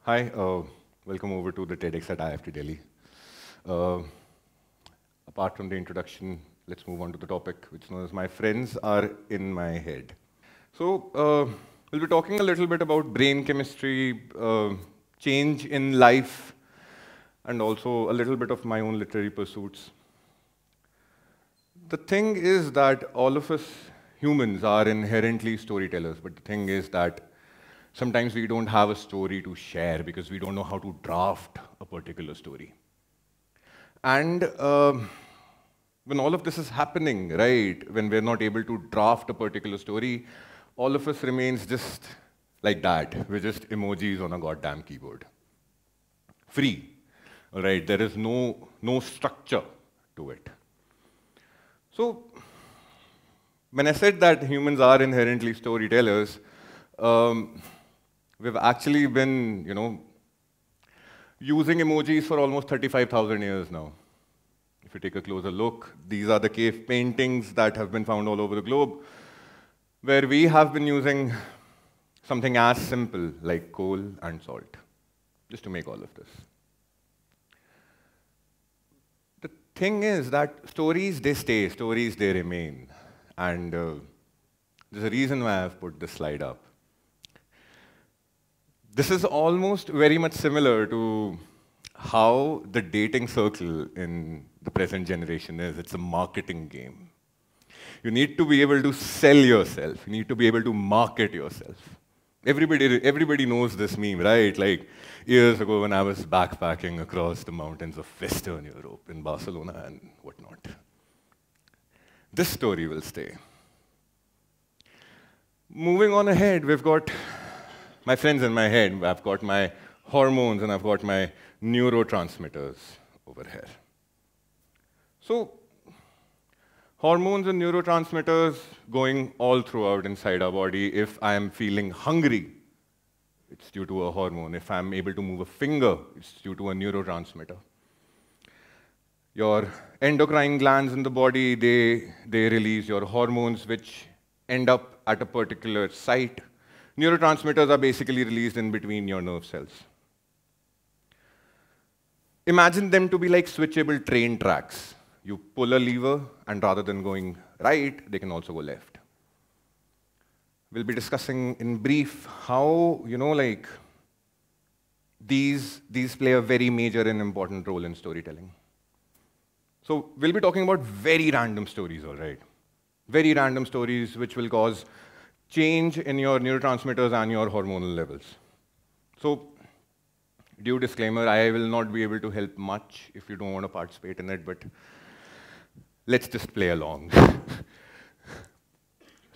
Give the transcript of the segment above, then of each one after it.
Hi, welcome over to the TEDx at IIFT Uh, apart from the introduction, let's move on to the topic, which is known as My Friends Are in My Head. So, we'll be talking a little bit about brain chemistry, change in life, and also a little bit of my own literary pursuits. The thing is that all of us humans are inherently storytellers, but the thing is that sometimes we don't have a story to share because we don't know how to draft a particular story. And when all of this is happening, right, when we're not able to draft a particular story, all of us remains just like that. We're just emojis on a goddamn keyboard. Free, all right? There is no structure to it. So when I said that humans are inherently storytellers, we've actually been, using emojis for almost 35,000 years now. If you take a closer look, these are the cave paintings that have been found all over the globe, where we have been using something as simple like coal and salt, just to make all of this. The thing is that stories, they stay, stories, they remain. And there's a reason why I've put this slide up. This is almost very much similar to how the dating circle in the present generation is. It's a marketing game. You need to be able to sell yourself. You need to be able to market yourself. Everybody knows this meme, right? Like years ago when I was backpacking across the mountains of Western Europe in Barcelona and whatnot. This story will stay. Moving on ahead, we've got my friends in my head. I've got my hormones and I've got my neurotransmitters over here. So, hormones and neurotransmitters going all throughout inside our body. If I'm feeling hungry, it's due to a hormone. If I'm able to move a finger, it's due to a neurotransmitter. Your endocrine glands in the body, they release your hormones, which end up at a particular site. Neurotransmitters are basically released in between your nerve cells. Imagine them to be like switchable train tracks. You pull a lever, and rather than going right, they can also go left. We'll be discussing in brief how, these play a very major and important role in storytelling. So we'll be talking about very random stories, all right? Very random stories which will cause change in your neurotransmitters and your hormonal levels. So, due disclaimer, I will not be able to help much if you don't want to participate in it, but let's just play along.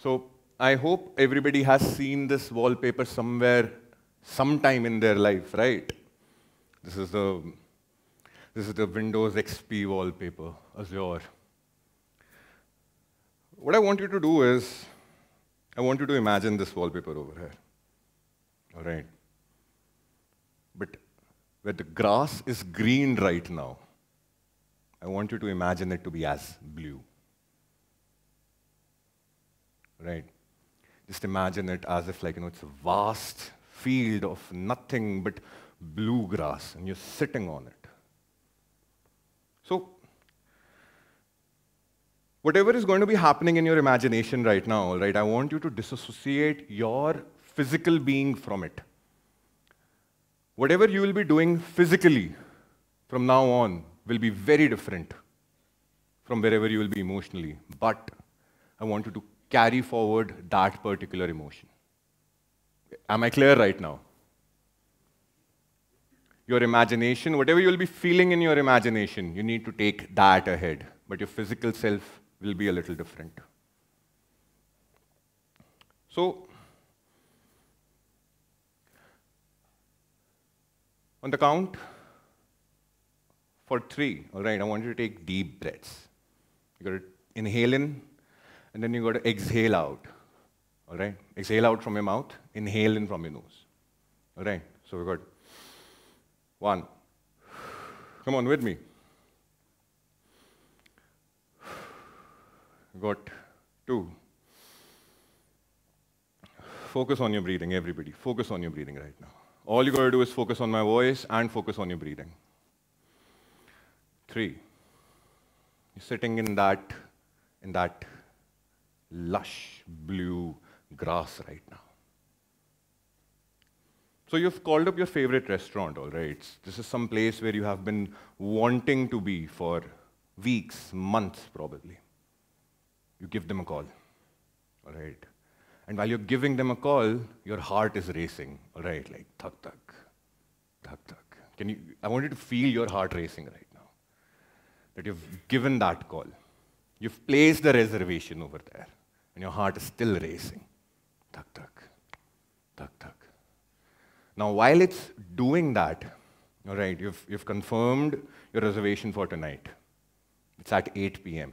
So, I hope everybody has seen this wallpaper somewhere, sometime in their life, right? This is the Windows XP wallpaper, Azure. What I want you to do is, I want you to imagine this wallpaper over here. All right. But where the grass is green right now, I want you to imagine it to be as blue. Right? Just imagine it as if it's a vast field of nothing but blue grass, and you're sitting on it. So, whatever is going to be happening in your imagination right now, all right, I want you to disassociate your physical being from it. Whatever you will be doing physically from now on will be very different from wherever you will be emotionally. But I want you to carry forward that particular emotion. Am I clear right now? Your imagination, whatever you will be feeling in your imagination, you need to take that ahead. But your physical self will be a little different. So, on the count for 3, all right, I want you to take deep breaths. You got to inhale in, and then you got to exhale out. All right, exhale out from your mouth, inhale in from your nose. All right, so we got 1. Come on with me. Got 2. Focus on your breathing, everybody. Focus on your breathing right now. All you got to do is focus on my voice and focus on your breathing. 3, you're sitting in that lush blue grass right now. So you've called up your favorite restaurant, all right? This is some place where you have been wanting to be for weeks, months probably. You give them a call, all right? And while you're giving them a call, your heart is racing, all right? Like, thak, thak, thak, thak. I want you to feel your heart racing right now. That you've given that call. You've placed the reservation over there, and your heart is still racing. Thak, thak, thak, thak. Now, while it's doing that, all right, you've confirmed your reservation for tonight. It's at 8 p.m.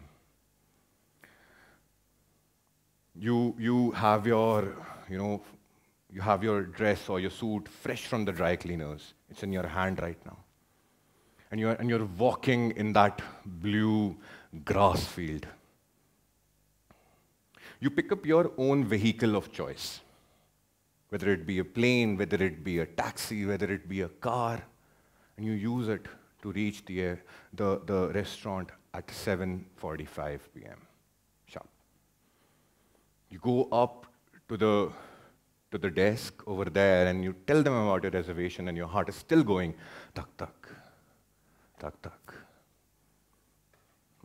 You have your, you have your dress or your suit fresh from the dry cleaners. It's in your hand right now. And you're walking in that blue grass field. You pick up your own vehicle of choice, whether it be a plane, whether it be a taxi, whether it be a car, and you use it to reach the restaurant at 7:45 p.m. sharp. You go up to the desk over there and you tell them about your reservation, and your heart is still going, tak, tak, tak, tak.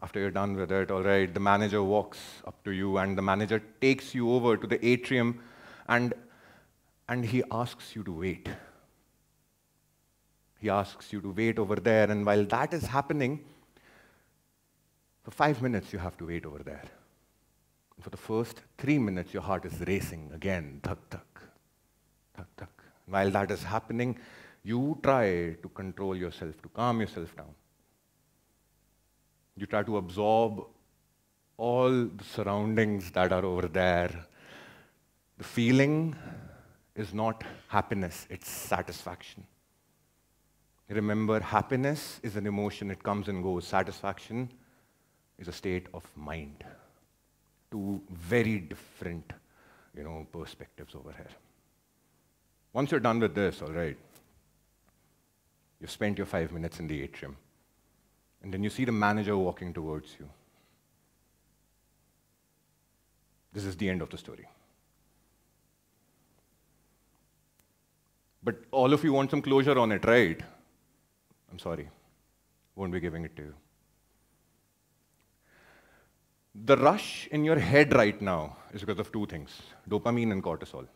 After you're done with it, all right, the manager walks up to you and the manager takes you over to the atrium and he asks you to wait. He asks you to wait over there, and while that is happening, for 5 minutes you have to wait over there. And for the first 3 minutes, your heart is racing again, thak, thak, thak, thak. While that is happening, you try to control yourself, to calm yourself down. You try to absorb all the surroundings that are over there. The feeling is not happiness, it's satisfaction. Remember, happiness is an emotion, it comes and goes. Satisfaction is a state of mind. Two very different, perspectives over here. Once you're done with this, all right, you've spent your 5 minutes in the atrium, and then you see the manager walking towards you. This is the end of the story. But all of you want some closure on it, right? I'm sorry, won't be giving it to you. The rush in your head right now is because of two things, dopamine and cortisol.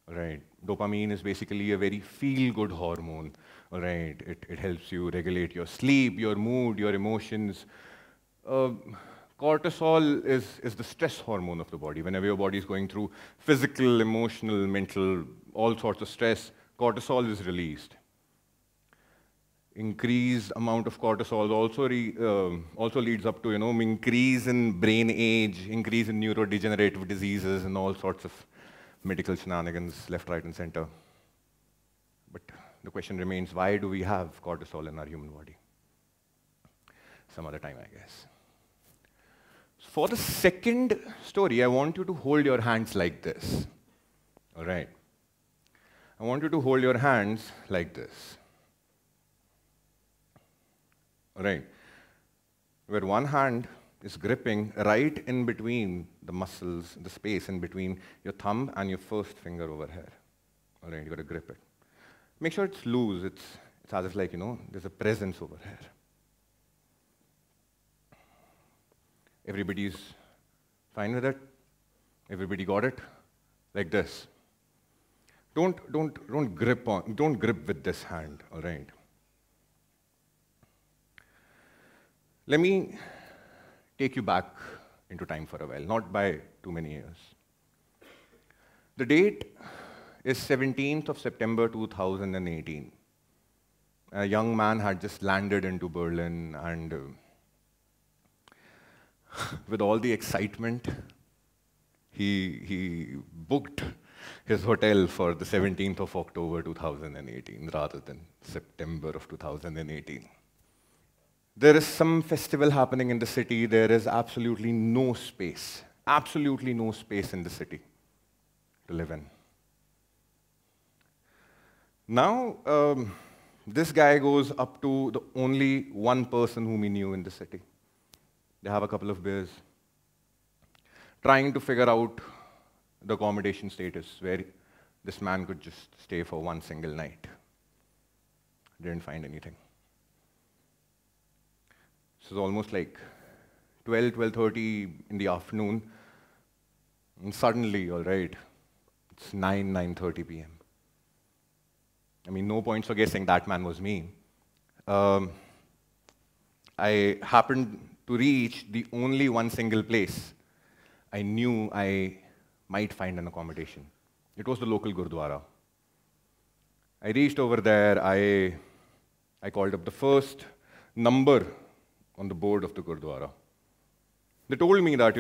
All right. Dopamine is basically a very feel-good hormone. All right. It helps you regulate your sleep, your mood, your emotions. Cortisol is the stress hormone of the body. Whenever your body is going through physical, emotional, mental, all sorts of stress, cortisol is released. Increased amount of cortisol also leads up to increase in brain age, increase in neurodegenerative diseases, and all sorts of medical shenanigans left, right, and center. But the question remains: why do we have cortisol in our human body? Some other time, I guess. For the second story, I want you to hold your hands like this. All right. I want you to hold your hands like this. All right, where one hand is gripping right in between the muscles, the space in between your thumb and your first finger over here. All right, you got to grip it. Make sure it's loose. It's as if there's a presence over here. Everybody's fine with it? Everybody got it? Like this. Don't grip with this hand, all right? Let me take you back into time for a while, not by too many years. The date is 17th of September 2018. A young man had just landed into Berlin, and with all the excitement, he booked his hotel for the 17th of October 2018 rather than September of 2018. There is some festival happening in the city. There is absolutely no space in the city to live in. Now, this guy goes up to the only one person whom he knew in the city. They have a couple of beers, trying to figure out the accommodation status where this man could just stay for one single night. Didn't find anything. This is almost like 12:30 in the afternoon, and suddenly, all right, it's 9:30 p.m. I mean, no points for guessing that man was me. I happened to reach the only one single place I knew I might find an accommodation. It was the local Gurdwara. I reached over there, I called up the first number on the board of the Gurdwara. They told me that,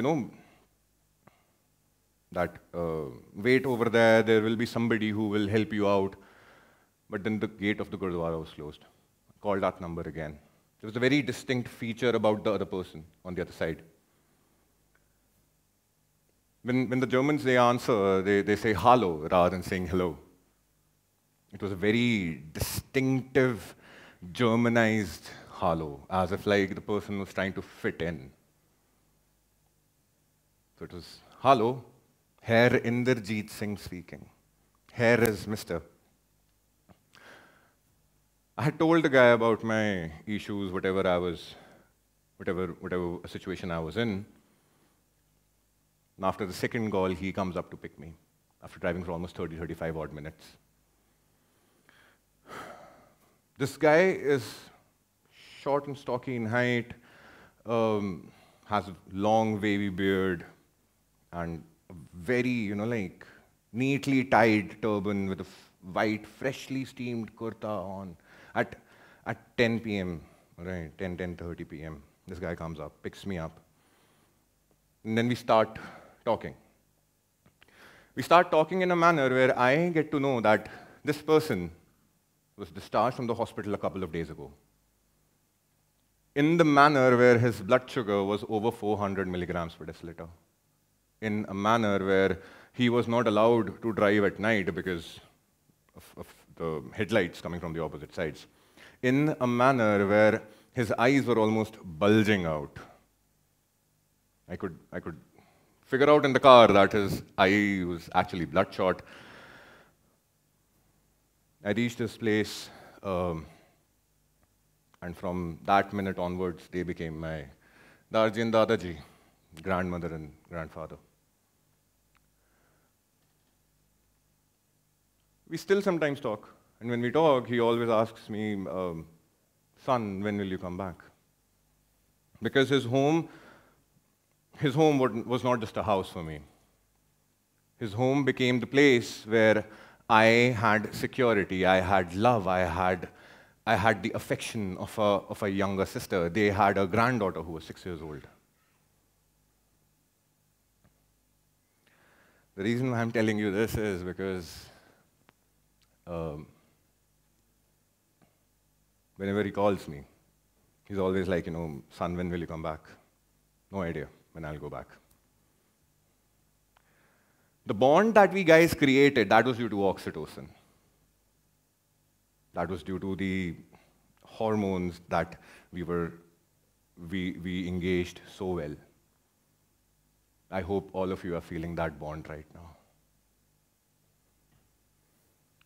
wait over there, there will be somebody who will help you out. But then the gate of the Gurdwara was closed. I called that number again. There was a very distinct feature about the other person on the other side. When the Germans, they answer, they say hello rather than saying hello. It was a very distinctive, Germanized hello, as if like the person was trying to fit in. So it was, hello, Herr Inderjeet Singh speaking. Here is Mr. I had told the guy about my issues, whatever situation I was in. And after the second call, he comes up to pick me, after driving for almost 35 odd minutes. This guy is short and stocky in height, has a long wavy beard, and a very, like, neatly tied turban with a white, freshly steamed kurta on. At 10 p.m., right, 10:30 p.m., this guy comes up, picks me up. And then we start talking. We start talking in a manner where I get to know that this person was discharged from the hospital a couple of days ago. In the manner where his blood sugar was over 400 milligrams per deciliter. In a manner where he was not allowed to drive at night because of the headlights coming from the opposite sides. In a manner where his eyes were almost bulging out. I could figure out in the car that his eye was actually bloodshot. I reached this place, and from that minute onwards, they became my Darji and Dadaji, grandmother and grandfather. We still sometimes talk, and when we talk, he always asks me, son, when will you come back? Because his home was not just a house for me. His home became the place where I had security, I had love, I had the affection of a younger sister. They had a granddaughter who was 6 years old. The reason why I'm telling you this is because whenever he calls me, he's always like, son, when will you come back? No idea when I'll go back. The bond that we guys created, that was due to oxytocin. That was due to the hormones that we engaged so well. I hope all of you are feeling that bond right now.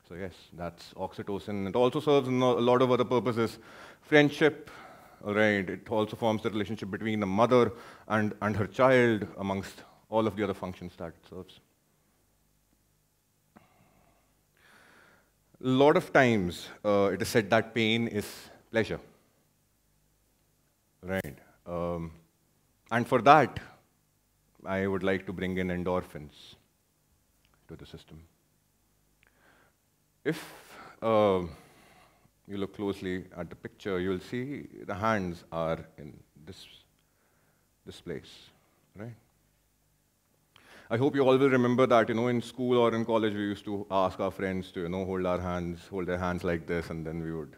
So yes, that's oxytocin. It also serves a lot of other purposes. Friendship, all right, it also forms the relationship between the mother and her child, amongst all of the other functions that it serves. A lot of times, it is said that pain is pleasure, right? And for that, I would like to bring in endorphins to the system. If you look closely at the picture, you'll see the hands are in this place, right? I hope you all will remember that, in school or in college, we used to ask our friends to, hold their hands like this, and then we would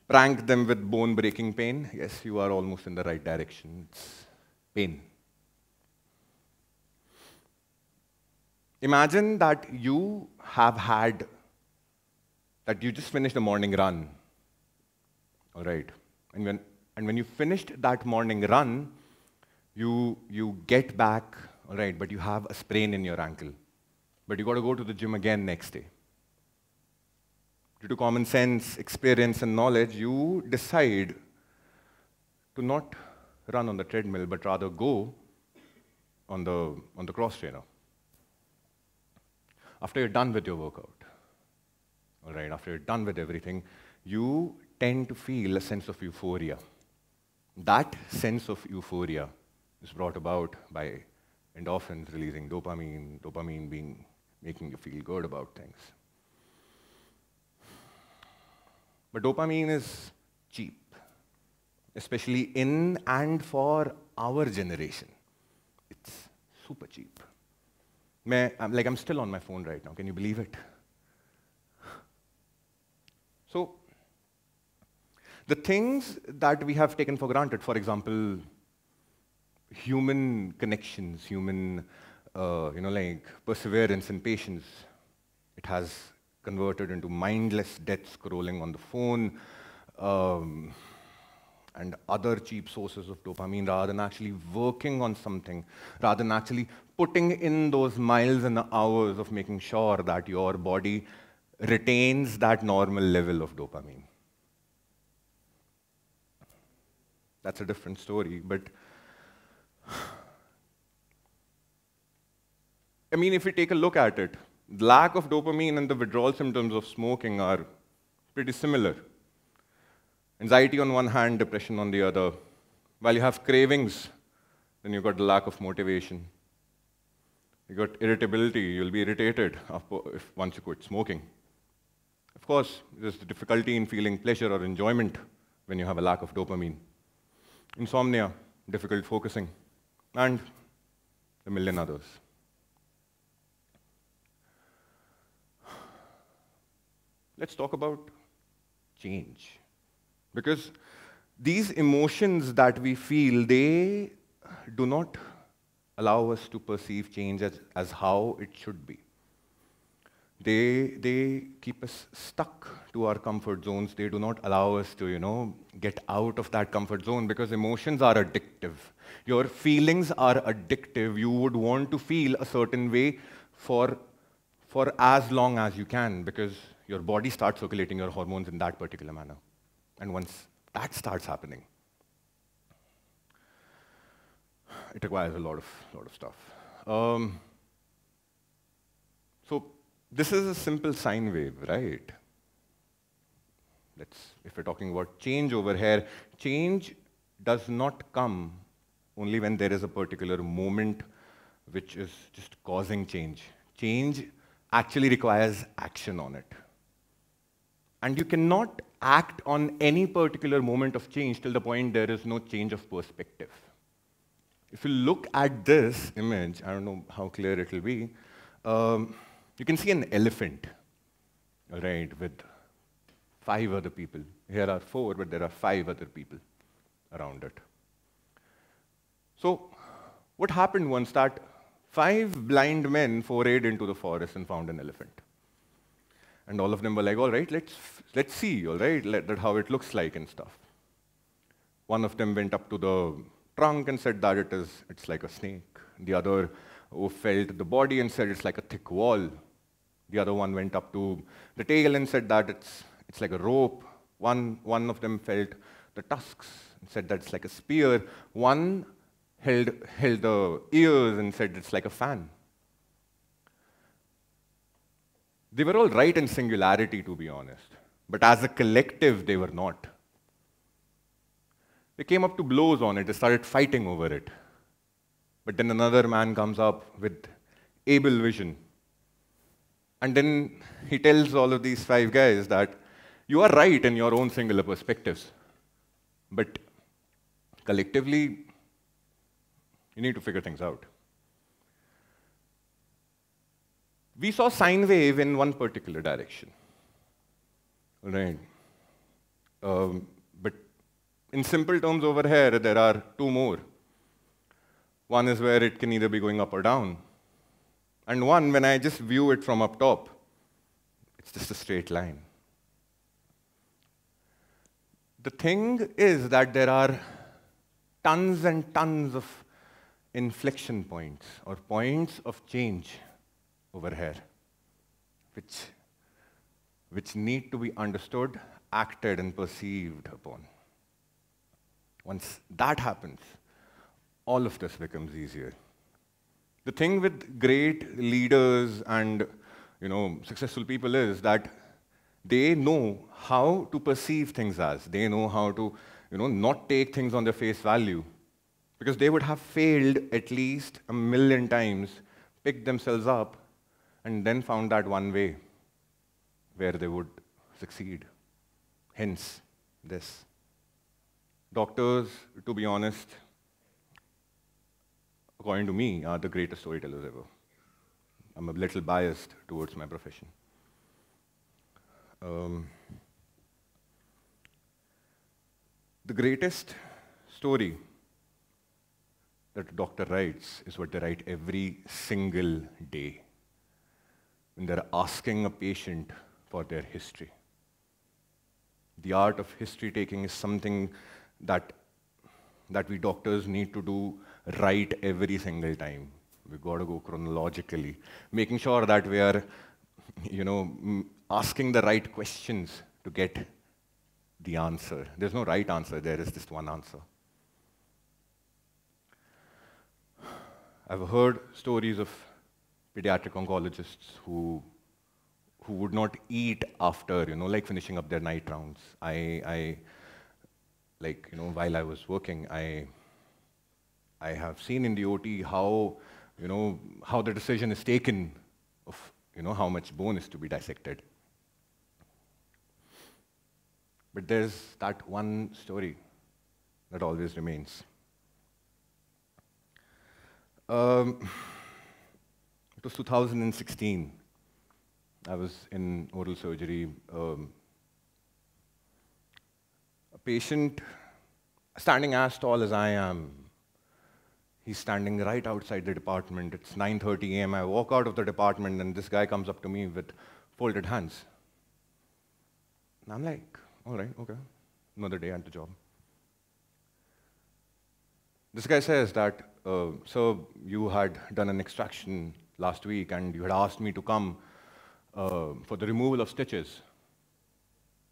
prank them with bone-breaking pain. Yes, you are almost in the right direction. It's pain. Imagine that you have had that you just finished a morning run, all right? And when you finished that morning run, you get back, all right, but you have a sprain in your ankle. But you got to go to the gym again next day. Due to common sense, experience, and knowledge, you decide to not run on the treadmill, but rather go on the cross trainer. After you're done with your workout, all right, after you're done with everything, you tend to feel a sense of euphoria. That sense of euphoria is brought about by endorphins releasing dopamine making you feel good about things. But dopamine is cheap, especially in and for our generation. It's super cheap. I'm still on my phone right now. Can you believe it? So, the things that we have taken for granted, for example, human connections, human, like perseverance and patience, it has converted into mindless death scrolling on the phone, and other cheap sources of dopamine, rather than actually working on something, rather than actually putting in those miles and hours of making sure that your body retains that normal level of dopamine. That's a different story, but I mean, if we take a look at it, the lack of dopamine and the withdrawal symptoms of smoking are pretty similar. Anxiety on one hand, depression on the other. While you have cravings, then you've got the lack of motivation. You've got irritability, you'll be irritated once you quit smoking. Of course, there's the difficulty in feeling pleasure or enjoyment when you have a lack of dopamine. Insomnia, difficult focusing, and a million others. Let's talk about change. Because these emotions that we feel, they do not allow us to perceive change as how it should be. They keep us stuck to our comfort zones. They do not allow us to, get out of that comfort zone, because emotions are addictive. Your feelings are addictive. You would want to feel a certain way for as long as you can, because your body starts circulating your hormones in that particular manner. And once that starts happening, it requires a lot of stuff. So this is a simple sine wave, right? If we're talking about change over here, change does not come only when there is a particular moment which is just causing change. Change actually requires action on it. And you cannot act on any particular moment of change till the point there is no change of perspective. If you look at this image, I don't know how clear it will be, you can see an elephant, all right, with 5 other people. Here are 4, but there are 5 other people around it. So what happened once that 5 blind men forayed into the forest and found an elephant? And all of them were like, all right, let's see, all right, how it looks like and stuff. One of them went up to the trunk and said that it's like a snake. The other felt the body and said it's like a thick wall. The other one went up to the tail and said that it's like a rope. One of them felt the tusks and said that it's like a spear. One held the ears and said it's like a fan. They were all right in singularity, to be honest. But as a collective, they were not. They came up to blows on it. They started fighting over it. But then another man comes up with able vision. And then he tells all of these 5 guys that you are right in your own singular perspectives. But collectively, you need to figure things out. We saw sine wave in one particular direction, right? But in simple terms over here, there are 2 more. One is where it can either be going up or down. And one, when I just view it from up top, it's just a straight line. The thing is that there are tons and tons of inflection points or points of change over here, which need to be understood, acted, and perceived upon. Once that happens, all of this becomes easier. The thing with great leaders and successful people is that they know how to perceive things as. They know how to not take things on their face value. Because they would have failed at least 1,000,000 times, picked themselves up, and then found that one way where they would succeed. Hence, this. Doctors, to be honest, according to me, are the greatest storytellers ever. I'm a little biased towards my profession. The greatest story that a doctor writes is what they write every single day when they're asking a patient for their history. The art of history taking is something that we doctors need to do right every single time. We've got to go chronologically, making sure that we are, asking the right questions to get the answer. There's no right answer, there is just one answer. I've heard stories of pediatric oncologists who would not eat after, like finishing up their night rounds. While I was working, I have seen in the OT how the decision is taken of, how much bone is to be dissected. But there's that one story that always remains. It was 2016. I was in oral surgery. A patient standing as tall as I am. He's standing right outside the department. It's 9:30 a.m. I walk out of the department and this guy comes up to me with folded hands. And I'm like, all right, okay, another day at the job. This guy says that, so you had done an extraction last week and you had asked me to come for the removal of stitches.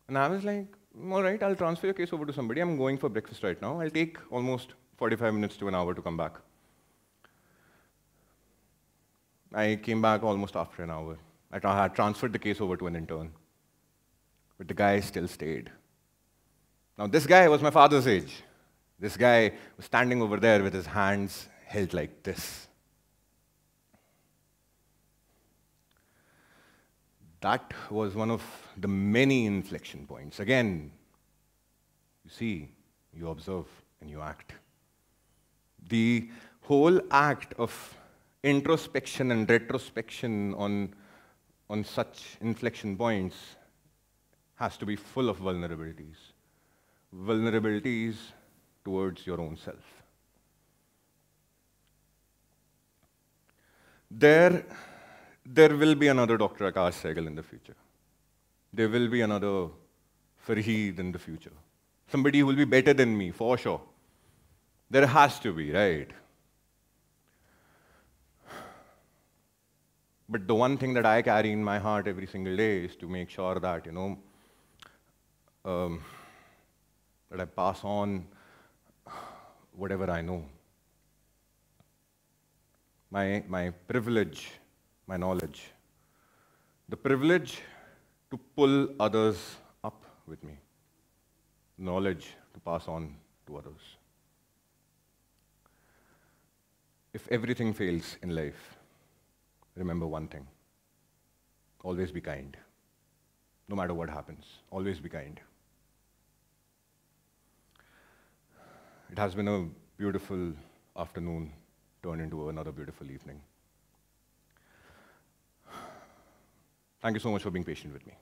And I was like, all right, I'll transfer your case over to somebody. I'm going for breakfast right now. I'll take almost 45 minutes to an hour to come back. I came back almost after an hour. I had transferred the case over to an intern. But the guy still stayed. Now, this guy was my father's age. This guy was standing over there with his hands held like this. That was one of the many inflection points. Again, you see, you observe, and you act. The whole act of introspection and retrospection on such inflection points has to be full of vulnerabilities. Vulnerabilities towards your own self. There will be another Dr. Akash Sehgal in the future. There will be another Farheed in the future. Somebody who will be better than me, for sure. There has to be, right? But the one thing that I carry in my heart every single day is to make sure that, that I pass on whatever I know. My privilege, my knowledge. The privilege to pull others up with me. Knowledge to pass on to others. If everything fails in life, remember one thing. Always be kind. No matter what happens, always be kind. It has been a beautiful afternoon turned into another beautiful evening. Thank you so much for being patient with me.